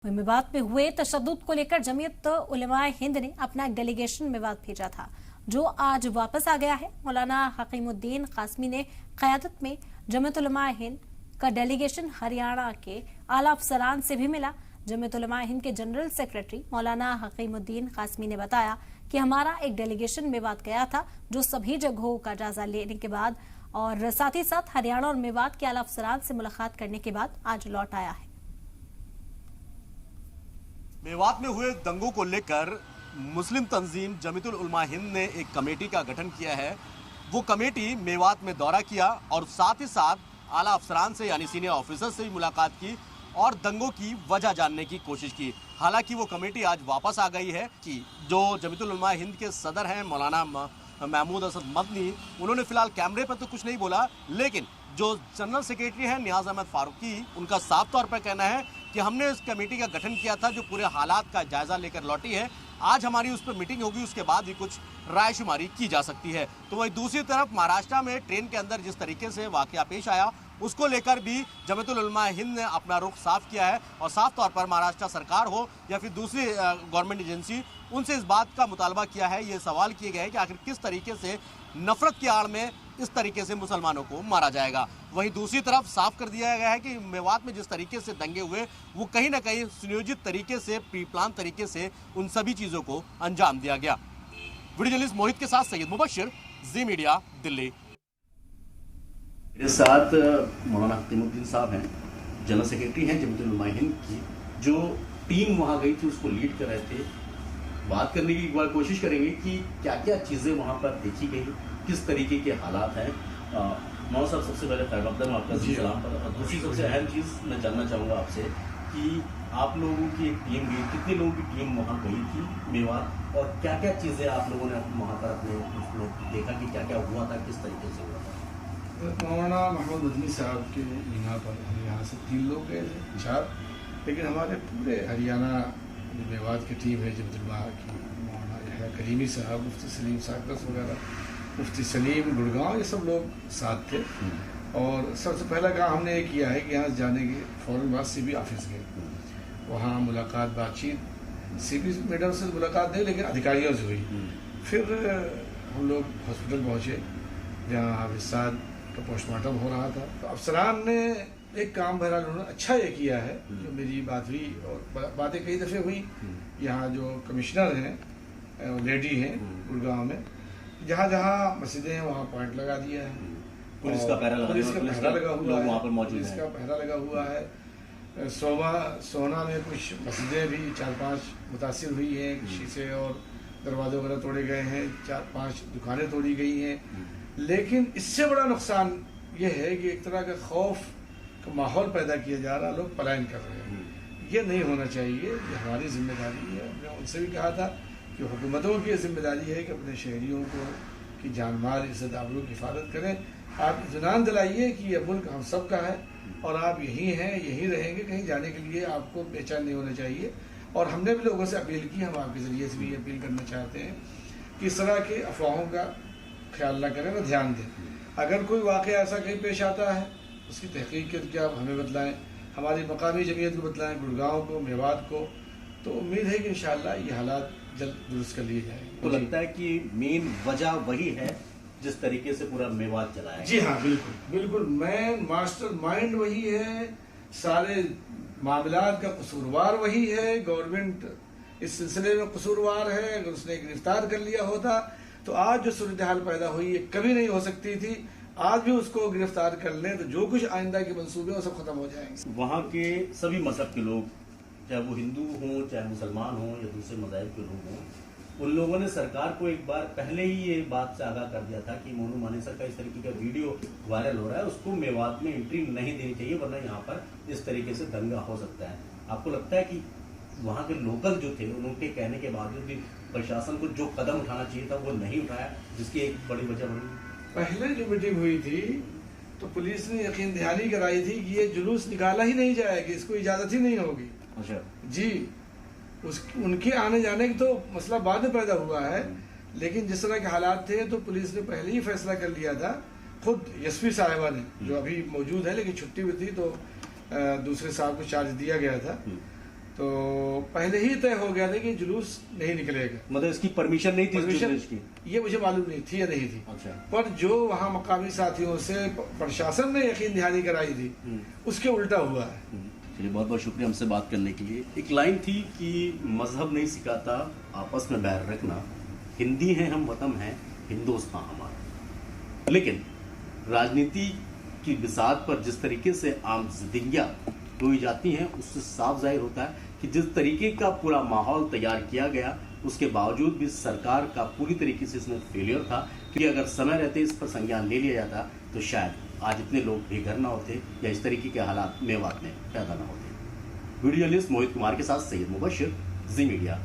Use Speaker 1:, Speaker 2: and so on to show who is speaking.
Speaker 1: मेवात में हुए तशद्दुद को लेकर जमीयत उलमाए हिंद ने अपना एक डेलीगेशन मेवात भेजा था, जो आज वापस आ गया है। मौलाना हकीमुद्दीन कासमी ने क़यादत में जमीयत उलमाए हिंद का डेलीगेशन हरियाणा के आला अफसरान से भी मिला। जमीयत उलमाए हिंद के जनरल सेक्रेटरी मौलाना हकीमुद्दीन कासमी ने बताया कि हमारा एक डेलीगेशन मेवात गया था, जो सभी जगहों का जायजा लेने के बाद और साथ ही साथ हरियाणा और मेवात के आला अफसरान से मुलाकात करने के बाद आज लौट आया है।
Speaker 2: मेवात में हुए दंगों को लेकर मुस्लिम तंजीम जमीयतुल उलमा हिंद ने एक कमेटी का गठन किया है। वो कमेटी मेवात में दौरा किया और साथ ही साथ आला अफसरान से यानी सीनियर ऑफिसर से भी मुलाकात की और दंगों की वजह जानने की कोशिश की। हालांकि वो कमेटी आज वापस आ गई है कि जो जमीयतुल उलमा हिंद के सदर हैं मौलाना महमूद असद मदनी, उन्होंने फिलहाल कैमरे पर तो कुछ नहीं बोला, लेकिन जो जनरल सेक्रेटरी हैं नियाज अहमद फारूकी, उनका साफ तौर पर कहना है कि हमने इस कमेटी का गठन किया था जो पूरे हालात का जायजा लेकर लौटी है। आज हमारी उस पर मीटिंग होगी, उसके बाद ही कुछ रायशुमारी की जा सकती है। तो वहीं दूसरी तरफ महाराष्ट्र में ट्रेन के अंदर जिस तरीके से वाकया पेश आया, उसको लेकर भी जमीयतुल उलमा हिंद ने अपना रुख साफ किया है और साफ तौर पर महाराष्ट्र सरकार हो या फिर दूसरी गवर्नमेंट एजेंसी, उनसे इस बात का मुतालबा किया है। ये सवाल किए गए हैं कि आखिर किस तरीके से नफरत की आड़ में इस तरीके से मुसलमानों को मारा जाएगा। वहीं दूसरी तरफ साफ कर दिया गया है कि मेवात में जिस तरीके से दंगे हुए, वो कहीं ना कहीं सुनियोजित तरीके से, प्री प्लान तरीके से उन सभी चीज़ों को अंजाम दिया गया। वीडियो जर्नलिस्ट मोहित के साथ सैयद मुबशिर, जी मीडिया, दिल्ली।
Speaker 3: मेरे साथ मौलाना हकीमुद्दीन साहब हैं, जनरल सेक्रेटरी हैं जमीयतुल उलमा हिंद की। जो टीम वहाँ गई थी उसको लीड कर रहे थे। बात करने की एक बार कोशिश करेंगे कि क्या क्या चीज़ें वहाँ पर देखी गई, किस तरीके के हालात हैं। मौलाना साहब, सबसे पहले खैर मकदम आपका सलाम पर। और दूसरी सबसे अहम चीज़ मैं जानना चाहूँगा आपसे कि आप लोगों की एक टीम गई, कितने लोगों की टीम वहाँ गई थी मेवात, और क्या क्या चीज़ें आप लोगों ने वहाँ पर अपने उसमें देखा कि क्या क्या हुआ था, किस तरीके से हुआ था।
Speaker 4: मौलाना महमूद मदनी साहब के यहाँ पर हम यहाँ से 3 लोग गए थे, 4, लेकिन हमारे पूरे हरियाणा मेवात की टीम है जमीयतुल उलमा की, मौलाना यहया करीमी साहब, मुफ्ती सलीम साकस वगैरह, मुफ्ती सलीम गुड़गांव, ये सब लोग साथ थे। और सबसे पहला काम हमने ये किया है कि यहाँ जाने के फ़ौरन बाद CB ऑफिस गए, वहाँ मुलाकात, बातचीत, CB मैडम से मुलाकात नहीं लेकिन अधिकारियों से हुई। फिर हम लोग हॉस्पिटल पहुँचे जहाँ हाफिज साद का पोस्टमार्टम हो रहा था। तो अफसरान ने एक काम बहरहाल उन्होंने अच्छा ये किया है, जो मेरी बात हुई और बातें कई दफ़े हुई। यहाँ जो कमिश्नर हैं लेडी हैं गुड़गांव में, जहाँ जहाँ मस्जिदें हैं वहाँ पॉइंट लगा दिया है,
Speaker 3: पुलिस का पहरा लगा हुआ है, वहाँ पर मौजूद
Speaker 4: पुलिस का पहरा लगा हुआ है। सोना में कुछ मस्जिदें भी 4-5 मुतासिर हुई हैं, शीशे और दरवाजे वगैरह तोड़े गए हैं, 4-5 दुकानें तोड़ी गई हैं। लेकिन इससे बड़ा नुकसान ये है कि एक तरह का खौफ का माहौल पैदा किया जा रहा, लोग पलायन कर रहे हैं। ये नहीं होना चाहिए, ये हमारी जिम्मेदारी है। हमने उनसे भी कहा था कि हुकूमतों की जिम्मेदारी है कि अपने शहरियों को की जान माल, इज्जत आबरू की हिफाजत करें। आप इत्मीनान दिलाइए कि यह मुल्क हम सब का है और आप यहीं हैं, यहीं रहेंगे, कहीं जाने के लिए आपको बेचैन नहीं होना चाहिए। और हमने भी लोगों से अपील की, हम आपके ज़रिए से भी अपील करना चाहते हैं कि इस तरह के अफवाहों का ख्याल न करें, न ध्यान दें। अगर कोई वाक़या ऐसा कहीं पेश आता है, उसकी तहकीक करके आप हमें बतलाएं, हमारी मकामी जमीयत को बतलाएं, गुड़गांव को, मेवात को। तो उम्मीद है कि इंशाअल्लाह ये हालात जल्द दुरुस्त कर लिए जाएंगे।
Speaker 3: तो लगता है कि मेन वजह वही है जिस तरीके से पूरा मेवात चला है।
Speaker 4: जी हाँ, बिल्कुल बिल्कुल, मैन मास्टर माइंड वही है, सारे मामलात का कसूरवार वही है। गवर्नमेंट इस सिलसिले में कसूरवार है। अगर उसने गिरफ्तार कर लिया होता तो आज जो सूरत हाल पैदा हुई ये कभी नहीं हो सकती थी। आज भी उसको गिरफ्तार कर लें तो जो कुछ आइंदा के मंसूबे वो सब खत्म हो जाएंगे।
Speaker 3: वहाँ के सभी मजहब के लोग, चाहे वो हिंदू हों, चाहे मुसलमान हों या दूसरे मज़ाहिब के लोग हों, उन लोगों ने सरकार को एक बार पहले ही ये बात से आगाह कर दिया था कि मोनू मानेसर का इस तरीके का वीडियो वायरल हो रहा है, उसको मेवात में एंट्री नहीं देनी चाहिए, वरना यहाँ पर इस तरीके से दंगा हो सकता है। आपको लगता है कि वहाँ के लोकल जो थे, उनके कहने के बावजूद भी प्रशासन को जो कदम उठाना चाहिए था वो नहीं उठाया, जिसकी एक बड़ी वजह बनी?
Speaker 4: पहले जो मीटिंग हुई थी तो पुलिस ने यकीन दहानी कराई थी कि ये जुलूस निकाला ही नहीं जाएगा, इसको इजाजत ही नहीं होगी। अच्छा जी, उनके आने जाने की तो मसला बाद में पैदा हुआ है, लेकिन जिस तरह के हालात थे तो पुलिस ने पहले ही फैसला कर लिया था। खुद एसपी साहिबा ने, जो अभी मौजूद है लेकिन छुट्टी हुई थी, तो दूसरे साहब को चार्ज दिया गया था, तो पहले ही तय हो गया था कि जुलूस नहीं निकलेगा।
Speaker 2: मतलब इसकी परमिशन नहीं थी इस
Speaker 4: परमिशन
Speaker 2: जुलूस की?
Speaker 4: ये मुझे मालूम नहीं थी या नहीं थी।
Speaker 2: अच्छा।
Speaker 4: पर जो वहाँ मकामी साथियों से प्रशासन ने यकीन दहानी कराई थी उसके उल्टा हुआ है।
Speaker 3: चलिए, बहुत बहुत शुक्रिया हमसे बात करने के लिए। एक लाइन थी कि मजहब नहीं सिखाता आपस में बैर रखना, हिंदी हैं हम वतन हैं हिंदुस्तान हमारा। लेकिन राजनीति की बिसात पर जिस तरीके से आम जिंदगियां टोई जाती हैं उससे साफ जाहिर होता है कि जिस तरीके का पूरा माहौल तैयार किया गया उसके बावजूद भी सरकार का पूरी तरीके से इसमें फेलियर था कि अगर समय रहते इस पर संज्ञान ले लिया जाता तो शायद आज इतने लोग बेघर ना होते या इस तरीके के हालात मेवात में पैदा ना होते। वीडियो जर्नलिस्ट मोहित कुमार के साथ सैयद मुबशिर, जी मीडिया।